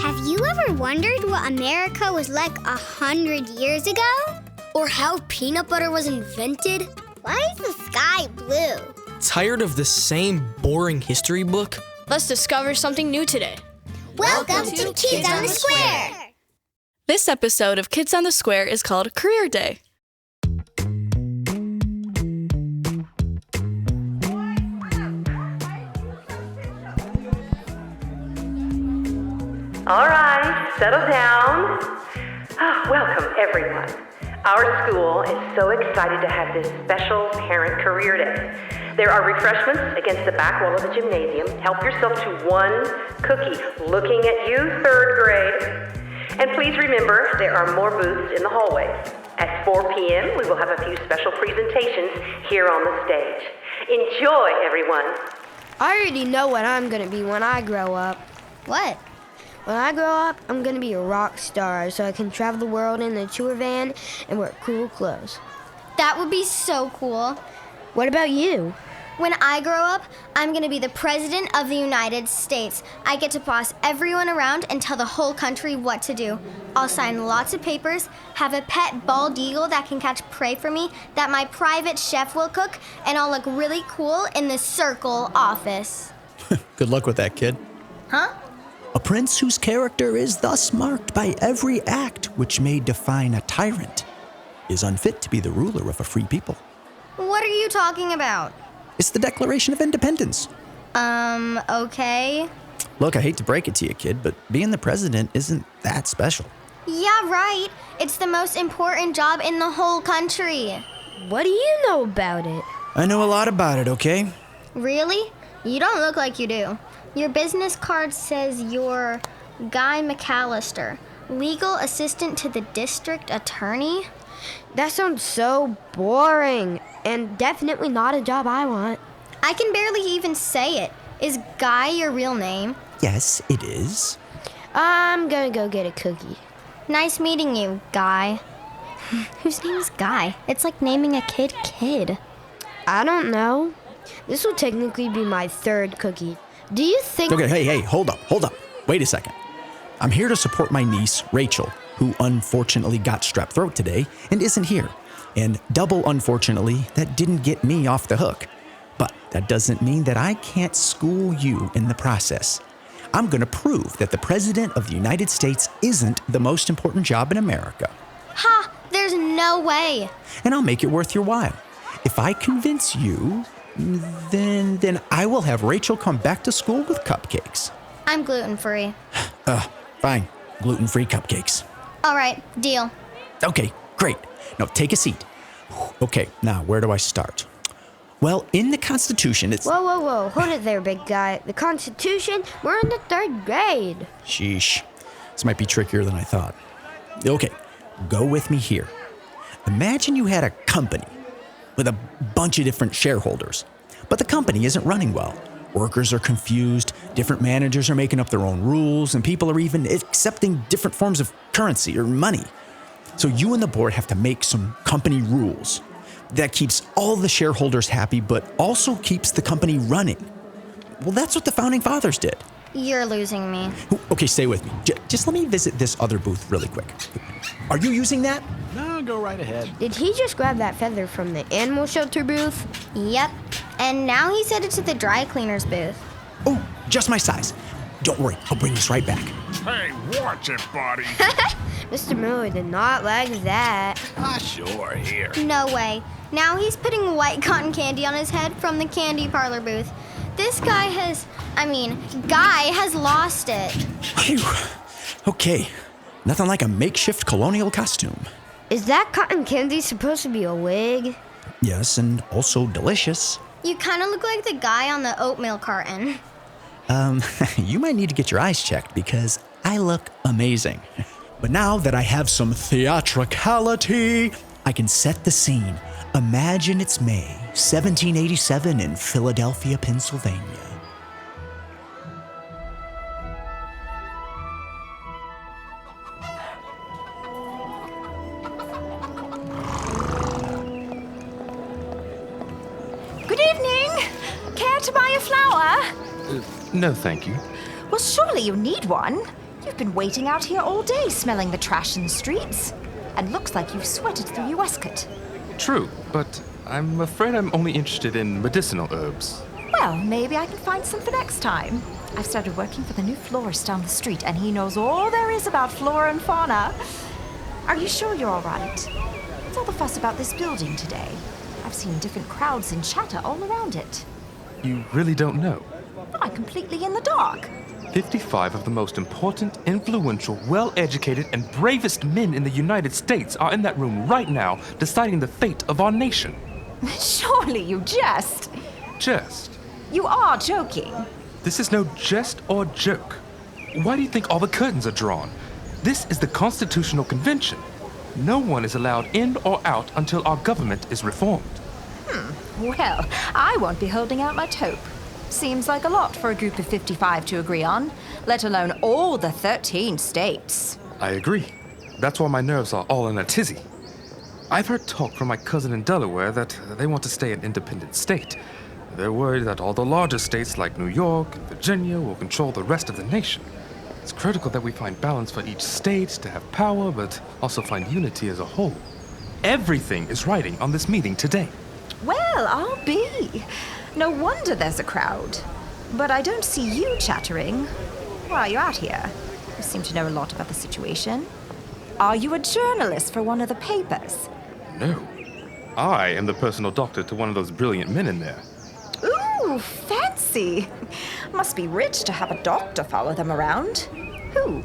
Have you ever wondered what America was like 100 years ago? Or how peanut butter was invented? Why is the sky blue? Tired of the same boring history book? Let's discover something new today. Welcome to Kids on the Square! This episode of Kids on the Square is called Career Day. All right, settle down. Welcome, everyone. Our school is so excited to have this special Parent Career Day. There are refreshments against the back wall of the gymnasium. Help yourself to one cookie. Looking at you, third grade. And please remember, there are more booths in the hallways. At 4 p.m., we will have a few special presentations here on the stage. Enjoy, everyone. I already know what I'm gonna be when I grow up. What? When I grow up, I'm gonna be a rock star so I can travel the world in a tour van and wear cool clothes. That would be so cool. What about you? When I grow up, I'm gonna be the President of the United States. I get to boss everyone around and tell the whole country what to do. I'll sign lots of papers, have a pet bald eagle that can catch prey for me that my private chef will cook, and I'll look really cool in the Circle office. Good luck with that, kid. Huh? A prince whose character is thus marked by every act which may define a tyrant is unfit to be the ruler of a free people. What are you talking about? It's the Declaration of Independence. Okay. Look, I hate to break it to you, kid, but being the president isn't that special. Yeah, right. It's the most important job in the whole country. What do you know about it? I know a lot about it, okay? Really? You don't look like you do. Your business card says you're Guy McAllister, legal assistant to the district attorney. That sounds so boring and definitely not a job I want. I can barely even say it. Is Guy your real name? Yes, it is. I'm gonna go get a cookie. Nice meeting you, Guy. Whose name is Guy? It's like naming a kid Kid. I don't know. This will technically be my third cookie. Do you think... Okay, hey, hold up. Wait a second. I'm here to support my niece, Rachel, who unfortunately got strep throat today and isn't here. And double unfortunately, that didn't get me off the hook. But that doesn't mean that I can't school you in the process. I'm gonna prove that the President of the United States isn't the most important job in America. Ha! There's no way. And I'll make it worth your while. If I convince you, then I will have Rachel come back to school with cupcakes. I'm gluten-free. Fine. Gluten-free cupcakes. All right, deal. Okay, great. Now take a seat. Okay, now where do I start? Well, in the Constitution, it's... Whoa. Hold it there, big guy. The Constitution? We're in the third grade. Sheesh. This might be trickier than I thought. Okay, go with me here. Imagine you had a company with a bunch of different shareholders, but the company isn't running well. Workers are confused, different managers are making up their own rules, and people are even accepting different forms of currency or money. So you and the board have to make some company rules that keeps all the shareholders happy, but also keeps the company running. Well, that's what the Founding Fathers did. You're losing me. Okay, stay with me. Just let me visit this other booth really quick. Are you using that? No, go right ahead. Did he just grab that feather from the animal shelter booth? Yep. And now he's headed to the dry cleaners booth. Oh, just my size. Don't worry, I'll bring this right back. Hey, watch it, buddy. Mr. Miller did not like that. Sure, here. No way. Now he's putting white cotton candy on his head from the candy parlor booth. This guy has lost it. Phew. Okay, nothing like a makeshift colonial costume. Is that cotton candy supposed to be a wig? Yes, and also delicious. You kind of look like the guy on the oatmeal carton. You might need to get your eyes checked because I look amazing. But now that I have some theatricality, I can set the scene. Imagine it's May 1787 in Philadelphia, Pennsylvania. Good evening. Care to buy a flower? No, thank you. Well, surely you need one. You've been waiting out here all day smelling the trash in the streets. And looks like you've sweated through your waistcoat. True, but I'm afraid I'm only interested in medicinal herbs. Well, maybe I can find some for next time. I've started working for the new florist down the street, and he knows all there is about flora and fauna. Are you sure you're all right? What's all the fuss about this building today? I've seen different crowds and chatter all around it. You really don't know? I'm completely in the dark. 55 of the most important, influential, well-educated, and bravest men in the United States are in that room right now deciding the fate of our nation. Surely you jest. Jest? You are joking. This is no jest or joke. Why do you think all the curtains are drawn? This is the Constitutional Convention. No one is allowed in or out until our government is reformed. Well, I won't be holding out much hope. Seems like a lot for a group of 55 to agree on, let alone all the 13 states. I agree. That's why my nerves are all in a tizzy. I've heard talk from my cousin in Delaware that they want to stay an independent state. They're worried that all the larger states like New York and Virginia will control the rest of the nation. It's critical that we find balance for each state to have power, but also find unity as a whole. Everything is riding on this meeting today. Well, I'll be. No wonder there's a crowd. But I don't see you chattering. Why are you out here? You seem to know a lot about the situation. Are you a journalist for one of the papers? No. I am the personal doctor to one of those brilliant men in there. Ooh, fancy. Must be rich to have a doctor follow them around. Who?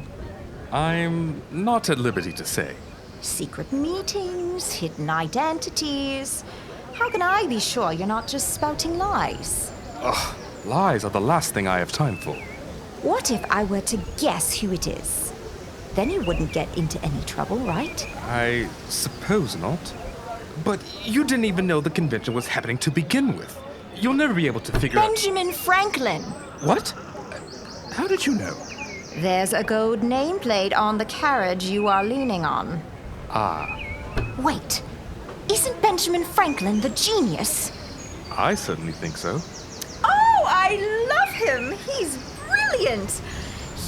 I'm not at liberty to say. Secret meetings, hidden identities. How can I be sure you're not just spouting lies? Ugh, lies are the last thing I have time for. What if I were to guess who it is? Then you wouldn't get into any trouble, right? I suppose not. But you didn't even know the convention was happening to begin with. You'll never be able to figure out... Benjamin Franklin! What? How did you know? There's a gold nameplate on the carriage you are leaning on. Ah. Wait, isn't Benjamin Franklin the genius? I certainly think so. Oh, I love him! He's brilliant!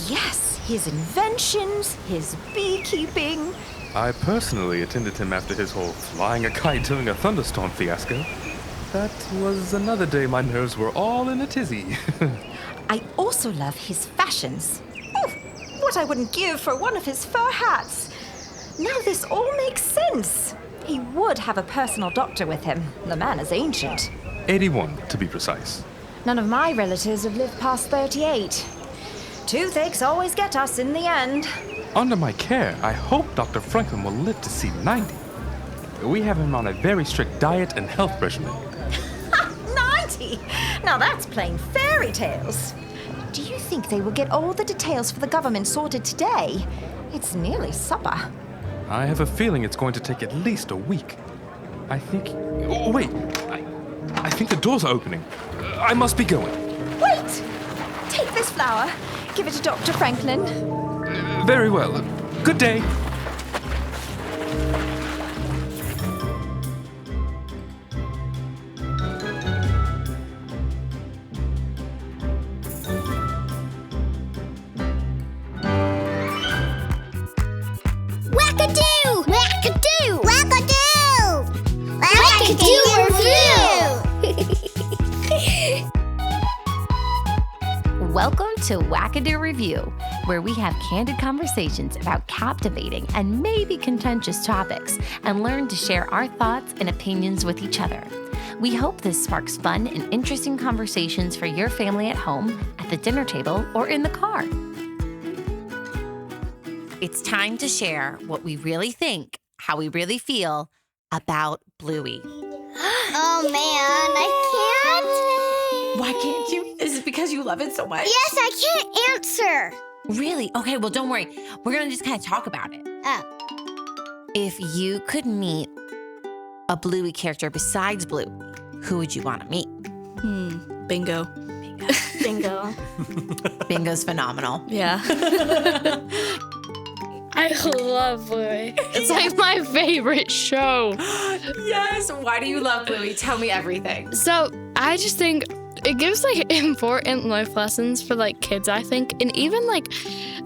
Yes, his inventions, his beekeeping. I personally attended him after his whole flying a kite during a thunderstorm fiasco. That was another day my nerves were all in a tizzy. I also love his fashions. Oh, what I wouldn't give for one of his fur hats. Now this all makes sense. He would have a personal doctor with him. The man is ancient. 81, to be precise. None of my relatives have lived past 38. Toothaches always get us in the end. Under my care, I hope Dr. Franklin will live to see 90. We have him on a very strict diet and health regimen. 90? Now that's plain fairy tales. Do you think they will get all the details for the government sorted today? It's nearly supper. I have a feeling it's going to take at least a week. I think... Oh, wait! I think the doors are opening. I must be going. Wait! Take this flower. Give it to Dr. Franklin. Very well. Good day. Wackadoo! Wackadoo! Wackadoo! Wackadoo Review! Welcome to Wackadoo Review, where we have candid conversations about captivating and maybe contentious topics and learn to share our thoughts and opinions with each other. We hope this sparks fun and interesting conversations for your family at home, at the dinner table, or in the car. It's time to share what we really think, how we really feel about Bluey. Oh man, I Why can't you? Is it because you love it so much? can't. Yes, I can't answer. Really? Okay, well, don't worry. We're going to just kind of talk about it. Oh. If you could meet a Bluey character besides Blue, who would you want to meet? Bingo. Bingo. Bingo's phenomenal. Yeah. I love Bluey. It's like my favorite show. Yes. Why do you love Bluey? Tell me everything. So I just think It gives like important life lessons for like kids, I think, and even like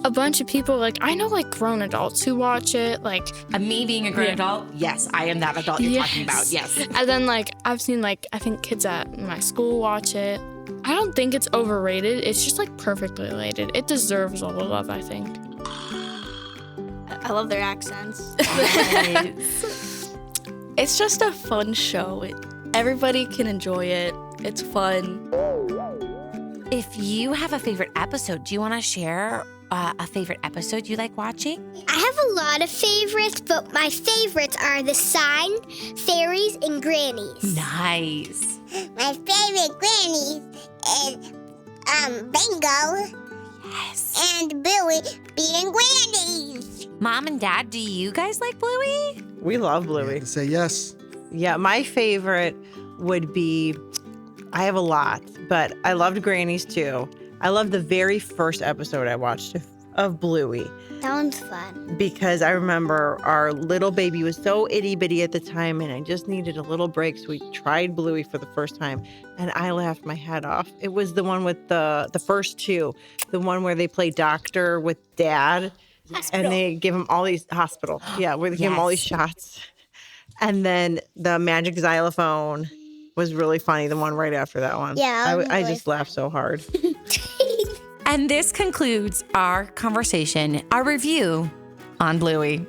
a bunch of people. Like I know like grown adults who watch it. Like me being a grown adult, yes, I am that adult you're talking about. Yes. And then like I've seen like I think kids at my school watch it. I don't think it's overrated. It's just like perfectly related. It deserves all the love, I think. I love their accents. It's just a fun show. Everybody can enjoy it. It's fun. If you have a favorite episode, do you want to share a favorite episode you like watching? I have a lot of favorites, but my favorites are The Sign, Fairies, and Grannies. Nice. My favorite Grannies is Bingo. Yes. And Bluey being Grannies. Mom and Dad, do you guys like Bluey? We love Bluey. Say yes. Yeah, my favorite would be, I have a lot, but I loved Grannies too. I loved the very first episode I watched of Bluey. That one's fun. Because I remember our little baby was so itty bitty at the time and I just needed a little break. So we tried Bluey for the first time and I laughed my head off. It was the one with the first two, the one where they play doctor with Dad. Hospital. And they give him all these hospital. Yeah, where they give him all these shots. And then the magic xylophone was really funny, the one right after that one. Yeah, I just laughed so hard. And this concludes our conversation, our review on Bluey.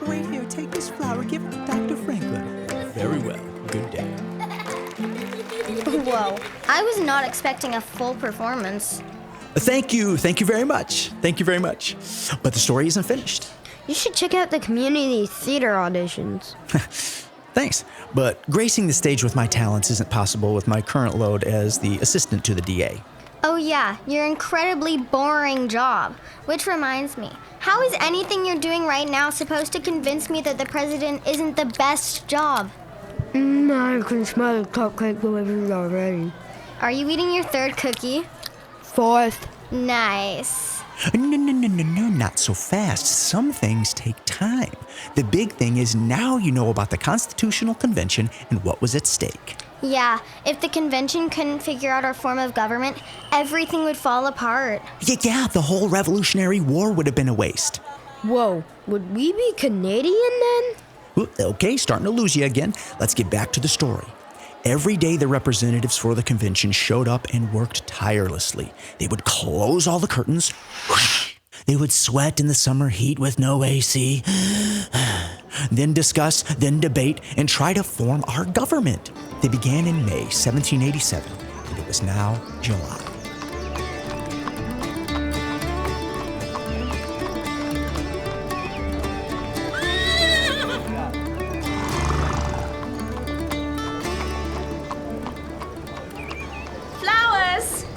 Wait here, take this flower, give it to Dr. Franklin. Very well. Good day. Whoa, I was not expecting a full performance. Thank you very much. Thank you very much. But the story isn't finished. You should check out the community theater auditions. Thanks. But gracing the stage with my talents isn't possible with my current load as the assistant to the DA. Oh yeah, your incredibly boring job. Which reminds me, how is anything you're doing right now supposed to convince me that the president isn't the best job? I can smell the cupcake delivery already. Are you eating your third cookie? Fourth. Nice. No, not so fast. Some things take time. The big thing is now you know about the Constitutional Convention and what was at stake. Yeah, if the convention couldn't figure out our form of government, everything would fall apart. Yeah, the whole Revolutionary War would have been a waste. Whoa, would we be Canadian then? Okay, starting to lose you again. Let's get back to the story. Every day, the representatives for the convention showed up and worked tirelessly. They would close all the curtains. They would sweat in the summer heat with no AC. Then discuss, then debate, and try to form our government. They began in May 1787, and it was now July.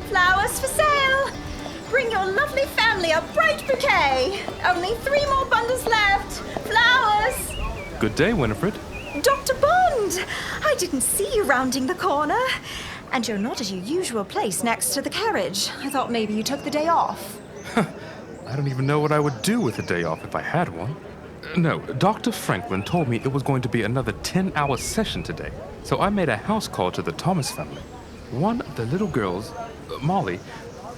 Flowers for sale. Bring your lovely family a bright bouquet. Only 3 more bundles left. Flowers. Good day, Winifred. Dr. Bond, I didn't see you rounding the corner. And you're not at your usual place next to the carriage. I thought maybe you took the day off. I don't even know what I would do with a day off if I had one. No, Dr. Franklin told me it was going to be another 10-hour session today. So I made a house call to the Thomas family. One of the little girls, Molly,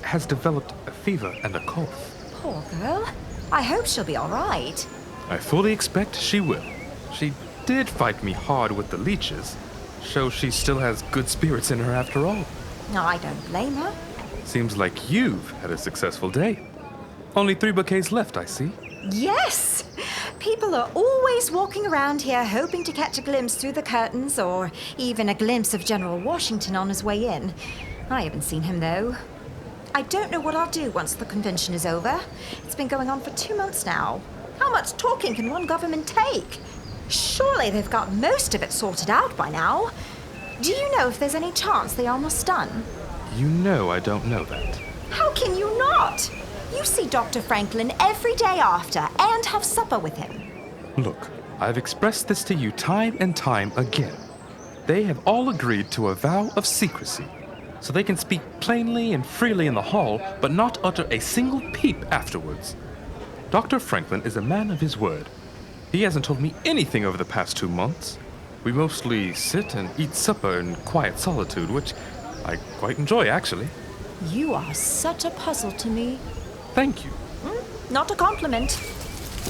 has developed a fever and a cough. Poor girl. I hope she'll be all right. I fully expect she will. She did fight me hard with the leeches. Shows she still has good spirits in her after all. No, I don't blame her. Seems like you've had a successful day. Only 3 bouquets left, I see. Yes! People are always walking around here hoping to catch a glimpse through the curtains or even a glimpse of General Washington on his way in. I haven't seen him, though. I don't know what I'll do once the convention is over. It's been going on for 2 months now. How much talking can one government take? Surely they've got most of it sorted out by now. Do you know if there's any chance they are almost done? You know I don't know that. How can you not? You see Dr. Franklin every day after and have supper with him. Look, I've expressed this to you time and time again. They have all agreed to a vow of secrecy, so they can speak plainly and freely in the hall, but not utter a single peep afterwards. Dr. Franklin is a man of his word. He hasn't told me anything over the past 2 months. We mostly sit and eat supper in quiet solitude, which I quite enjoy, actually. You are such a puzzle to me. Thank you. Not a compliment.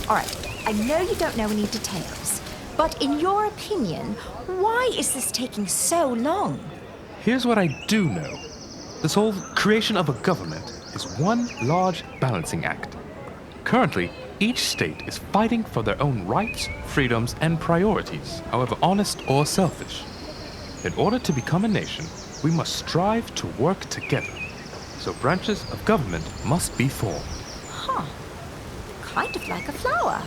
All right, I know you don't know any details, but in your opinion, why is this taking so long? Here's what I do know. This whole creation of a government is one large balancing act. Currently, each state is fighting for their own rights, freedoms, and priorities, however honest or selfish. In order to become a nation, we must strive to work together. So branches of government must be formed. Huh. Kind of like a flower.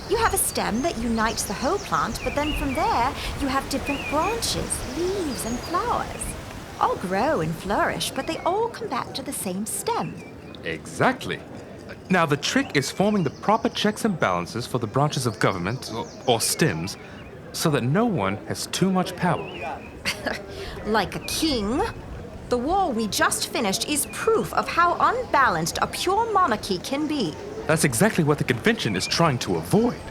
You have a stem that unites the whole plant, but then from there, you have different branches, leaves, and flowers. All grow and flourish, but they all come back to the same stem. Exactly. Now, the trick is forming the proper checks and balances for the branches of government, or stems, so that no one has too much power. Like a king. The war we just finished is proof of how unbalanced a pure monarchy can be. That's exactly what the convention is trying to avoid.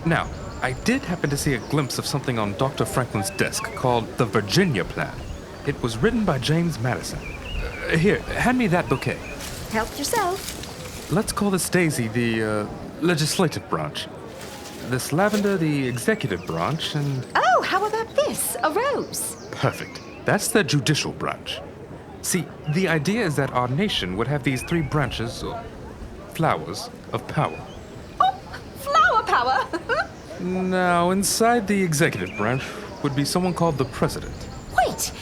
Now, I did happen to see a glimpse of something on Dr. Franklin's desk called the Virginia Plan. It was written by James Madison. Here, hand me that bouquet. Help yourself. Let's call this daisy the legislative branch. This lavender the executive branch, and... Oh, how about this? A rose. Perfect. That's the judicial branch. See, the idea is that our nation would have these 3 branches, or flowers, of power. Oh, flower power! Now, inside the executive branch would be someone called the president. Wait,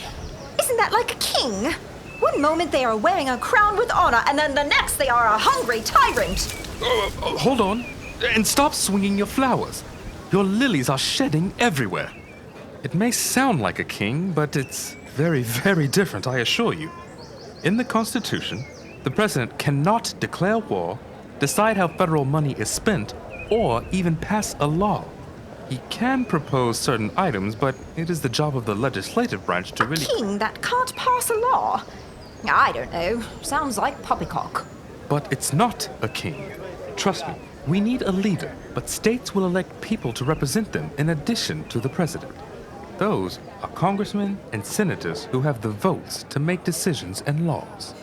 isn't that like a king? One moment they are wearing a crown with honor, and then the next they are a hungry tyrant. Hold on, and stop swinging your flowers. Your lilies are shedding everywhere. It may sound like a king, but it's very, very different, I assure you. In the Constitution, the president cannot declare war, decide how federal money is spent, or even pass a law. He can propose certain items, but it is the job of the legislative branch to really... A king that can't pass a law? I don't know. Sounds like poppycock. But it's not a king. Trust me, we need a leader, but states will elect people to represent them in addition to the president. Those are congressmen and senators who have the votes to make decisions and laws.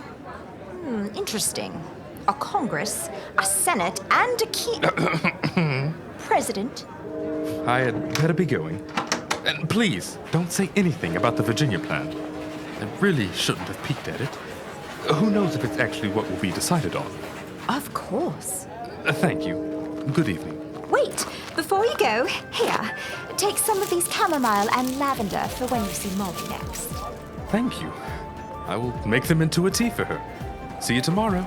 Interesting. A Congress, a Senate, and a king. President. I had better be going. And please, don't say anything about the Virginia Plan. I really shouldn't have peeked at it. Who knows if it's actually what will be decided on? Of course. Thank you. Good evening. Wait, before you go, here, take some of these chamomile and lavender for when you see Molly next. Thank you. I will make them into a tea for her. See you tomorrow.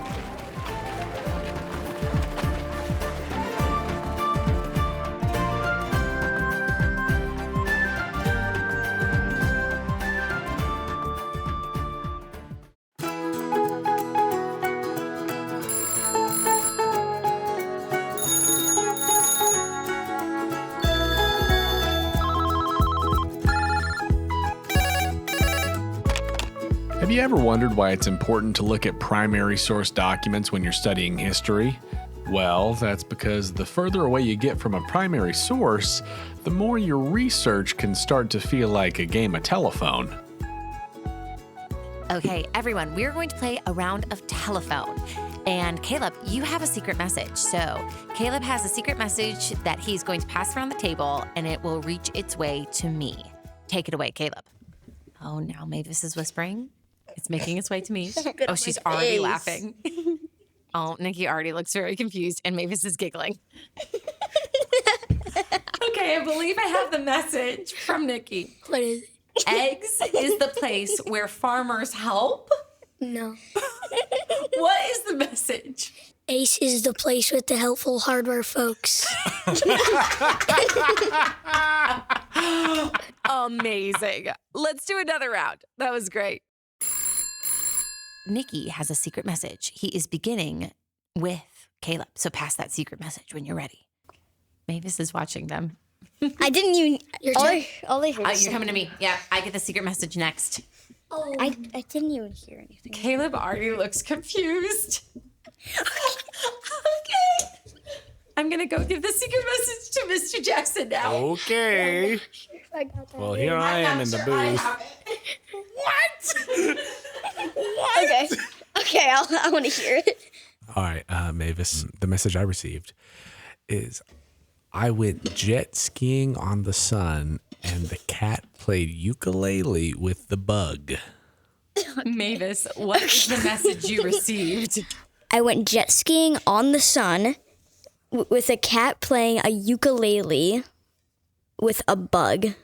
Have you ever wondered why it's important to look at primary source documents when you're studying history? Well, that's because the further away you get from a primary source, the more your research can start to feel like a game of telephone. Okay, everyone, we're going to play a round of telephone. And Caleb, you have a secret message. So Caleb has a secret message that he's going to pass around the table, and it will reach its way to me. Take it away, Caleb. Oh, now Mavis is whispering. It's making its way to me. Oh, she's already laughing. Oh, Nikki already looks very confused, and Mavis is giggling. Okay, I believe I have the message from Nikki. What is it? Eggs is the place where farmers help? No. What is the message? Ace is the place with the helpful hardware folks. Amazing. Let's do another round. That was great. Nikki has a secret message. He is beginning with Caleb. So pass that secret message when you're ready. Mavis is watching them. I didn't even. All I heard. You're coming to me. Yeah, I get the secret message next. Oh. I didn't even hear anything. Caleb already looks confused. Okay. I'm going to go give the secret message to Mr. Jackson now. Okay. Well, here I am in the booth. What? Okay, I want to hear it. All right, Mavis, the message I received is I went jet skiing on the sun and the cat played ukulele with the bug. Mavis, what is the message you received? I went jet skiing on the sun with a cat playing a ukulele with a bug.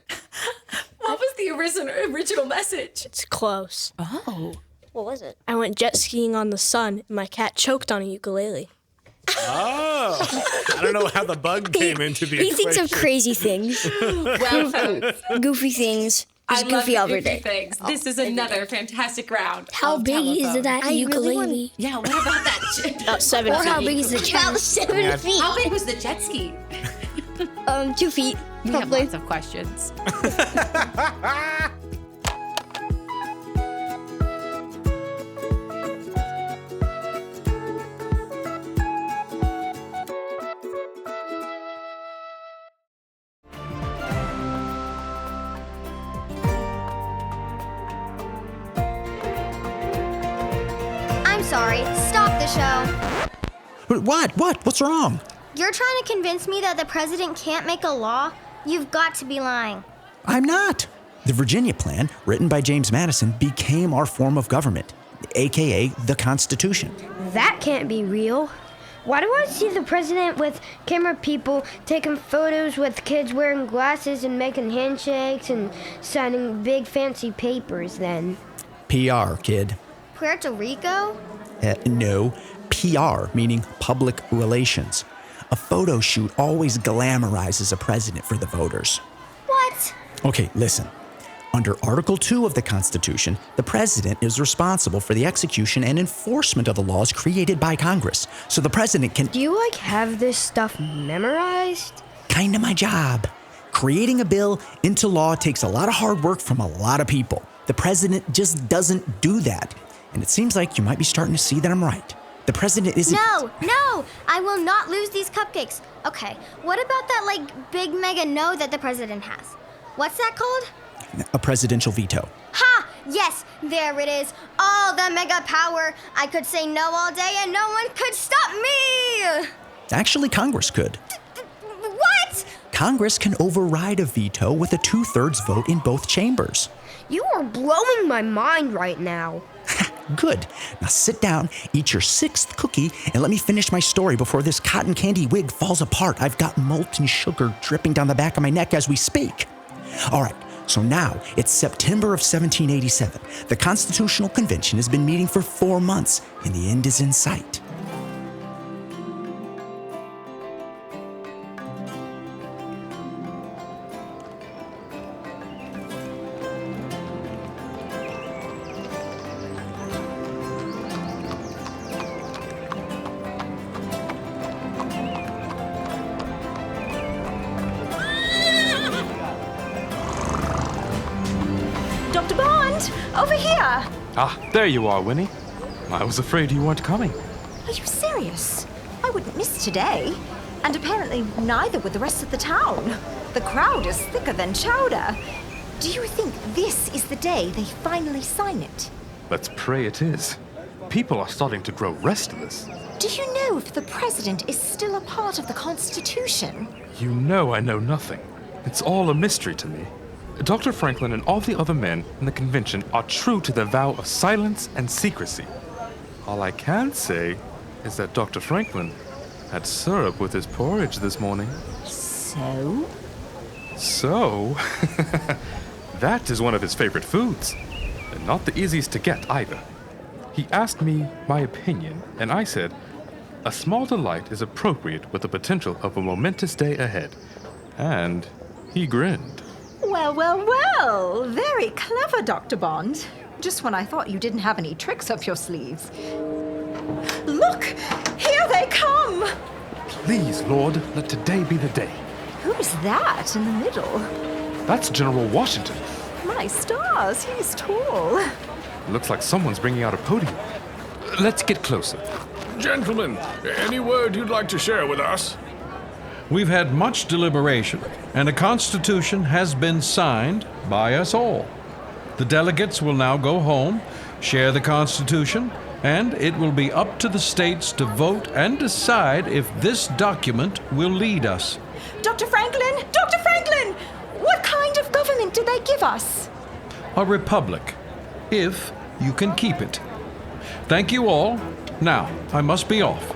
What was the original message? It's close. Oh. What was it? I went jet skiing on the sun and my cat choked on a ukulele. Oh, I don't know how the bug came into the equation. He thinks of crazy things. Goofy things. I love Goofy the Albert goofy Day. things. This is another fantastic round. How of big telephone. is that ukulele? Yeah, what about that? About 7 Or feet. how big is the cat? About 7 feet. How big was the jet ski? 2 feet. We have lots of questions. I'm sorry. Stop the show. What? What's wrong? You're trying to convince me that the president can't make a law? You've got to be lying. I'm not. The Virginia Plan, written by James Madison, became our form of government, aka the Constitution. That can't be real. Why do I see the president with camera people taking photos with kids wearing glasses and making handshakes and signing big fancy papers then? PR, kid. Puerto Rico? No, PR, meaning public relations. A photo shoot always glamorizes a president for the voters. What? Okay, listen. Under Article 2 of the Constitution, the president is responsible for the execution and enforcement of the laws created by Congress. So the president can... Do you, have this stuff memorized? Kinda my job. Creating a bill into law takes a lot of hard work from a lot of people. The president just doesn't do that. And it seems like you might be starting to see that I'm right. The president isn't... No! I will not lose these cupcakes. Okay, what about that, big mega no that the president has? What's that called? A presidential veto. Ha! Yes, there it is. All the mega power. I could say no all day and no one could stop me! Actually, Congress could. What? Congress can override a veto with a 2/3 vote in both chambers. You are blowing my mind right now. Good. Now sit down, eat your 6th cookie, and let me finish my story before this cotton candy wig falls apart. I've got molten sugar dripping down the back of my neck as we speak. All right, so now it's September of 1787. The Constitutional Convention has been meeting for 4 months, and the end is in sight. Dr. Bond, over here. Ah, there you are, Winnie. I was afraid you weren't coming. Are you serious? I wouldn't miss today. And apparently neither would the rest of the town. The crowd is thicker than chowder. Do you think this is the day they finally sign it? Let's pray it is. People are starting to grow restless. Do you know if the president is still a part of the Constitution? You know I know nothing. It's all a mystery to me. Dr. Franklin and all the other men in the convention are true to their vow of silence and secrecy. All I can say is that Dr. Franklin had syrup with his porridge this morning. So? So? That is one of his favorite foods. And not the easiest to get either. He asked me my opinion, and I said, a small delight is appropriate with the potential of a momentous day ahead. And he grinned. Well. Very clever, Dr. Bond. Just when I thought you didn't have any tricks up your sleeves. Look! Here they come! Please, Lord, let today be the day. Who's that in the middle? That's General Washington. My stars, he's tall. Looks like someone's bringing out a podium. Let's get closer. Gentlemen, any word you'd like to share with us? We've had much deliberation, and a constitution has been signed by us all. The delegates will now go home, share the constitution, and it will be up to the states to vote and decide if this document will lead us. Dr. Franklin! Dr. Franklin! What kind of government do they give us? A republic, if you can keep it. Thank you all. Now, I must be off.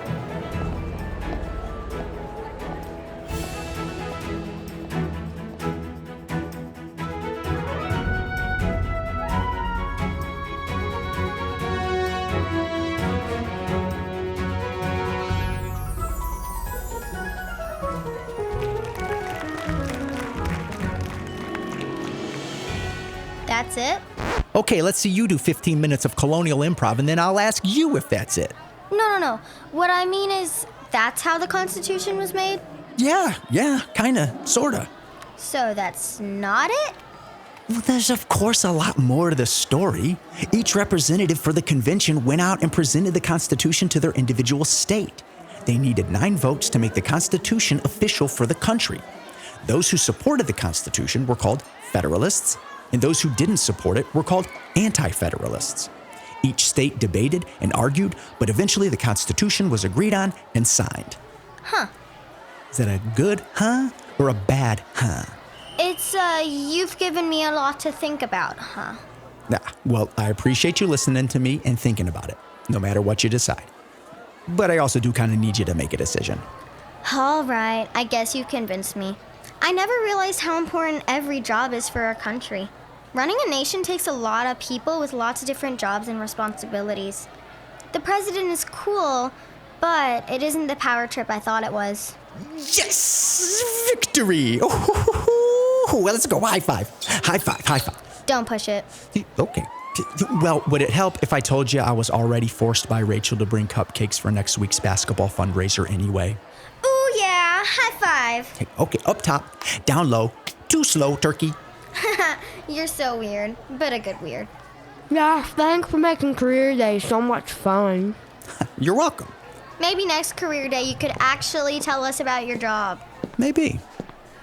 That's it? Okay, let's see you do 15 minutes of colonial improv, and then I'll ask you if that's it. No. What I mean is, that's how the Constitution was made? Yeah, kinda, sorta. So that's not it? Well, there's of course a lot more to the story. Each representative for the convention went out and presented the Constitution to their individual state. They needed 9 votes to make the Constitution official for the country. Those who supported the Constitution were called Federalists, and those who didn't support it were called Anti-Federalists. Each state debated and argued, but eventually the Constitution was agreed on and signed. Huh. Is that a good huh or a bad huh? It's, you've given me a lot to think about, huh? Well, I appreciate you listening to me and thinking about it, no matter what you decide. But I also do kind of need you to make a decision. All right, I guess you convinced me. I never realized how important every job is for our country. Running a nation takes a lot of people with lots of different jobs and responsibilities. The president is cool, but it isn't the power trip I thought it was. Yes! Victory! Oh, well, let's go. High five. High five, high five. Don't push it. Okay. Well, would it help if I told you I was already forced by Rachel to bring cupcakes for next week's basketball fundraiser anyway? Ooh, yeah. High five. Okay, up top, down low, too slow, turkey. You're so weird, but a good weird. Yeah, thanks for making Career Day so much fun. You're welcome. Maybe next career day you could actually tell us about your job. Maybe.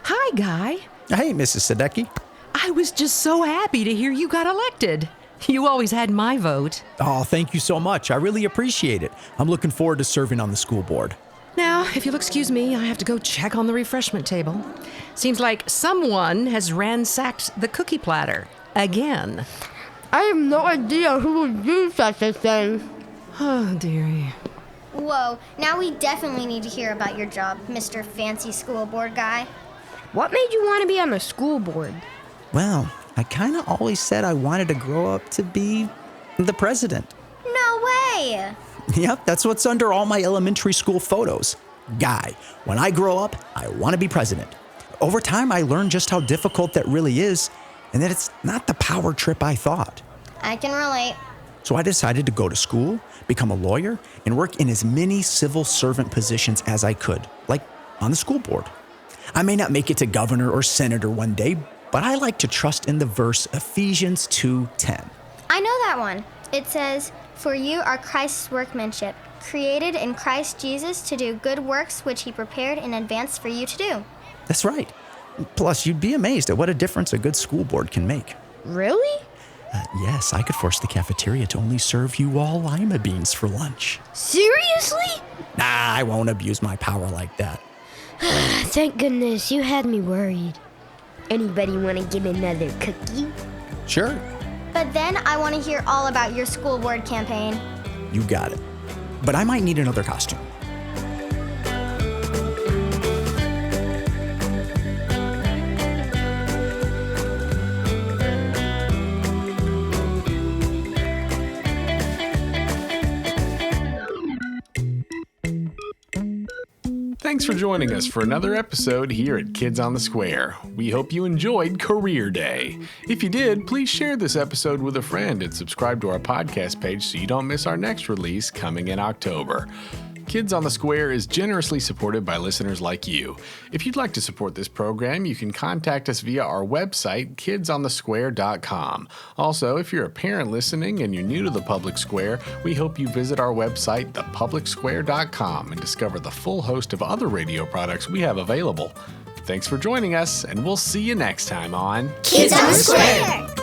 Hi, Guy. Hey, Mrs. Sadecki. I was just so happy to hear you got elected. You always had my vote. Oh, thank you so much. I really appreciate it. I'm looking forward to serving on the school board. Now, if you'll excuse me, I have to go check on the refreshment table. Seems like someone has ransacked the cookie platter again. I have no idea who would do such a thing. Oh, dearie. Whoa, now we definitely need to hear about your job, Mr. Fancy School Board Guy. What made you want to be on the school board? Well, I kind of always said I wanted to grow up to be the president. No way! Yep, that's what's under all my elementary school photos. Guy, when I grow up, I want to be president. Over time, I learned just how difficult that really is, and that it's not the power trip I thought. I can relate. So I decided to go to school, become a lawyer, and work in as many civil servant positions as I could, like on the school board. I may not make it to governor or senator one day, but I like to trust in the verse Ephesians 2:10. I know that one. It says, "For you are Christ's workmanship, created in Christ Jesus to do good works which he prepared in advance for you to do." That's right. Plus, you'd be amazed at what a difference a good school board can make. Really? Yes, I could force the cafeteria to only serve you all lima beans for lunch. Seriously? Nah, I won't abuse my power like that. Thank goodness, you had me worried. Anybody want to get another cookie? Sure. But then I want to hear all about your school board campaign. You got it. But I might need another costume. Thanks for joining us for another episode here at Kids on the Square. We hope you enjoyed Career Day. If you did, please share this episode with a friend and subscribe to our podcast page so you don't miss our next release coming in October. Kids on the Square is generously supported by listeners like you. If you'd like to support this program, you can contact us via our website, kidsonthesquare.com. Also, if you're a parent listening and you're new to the Public Square, we hope you visit our website, thepublicsquare.com, and discover the full host of other radio products we have available. Thanks for joining us, and we'll see you next time on Kids on the Square.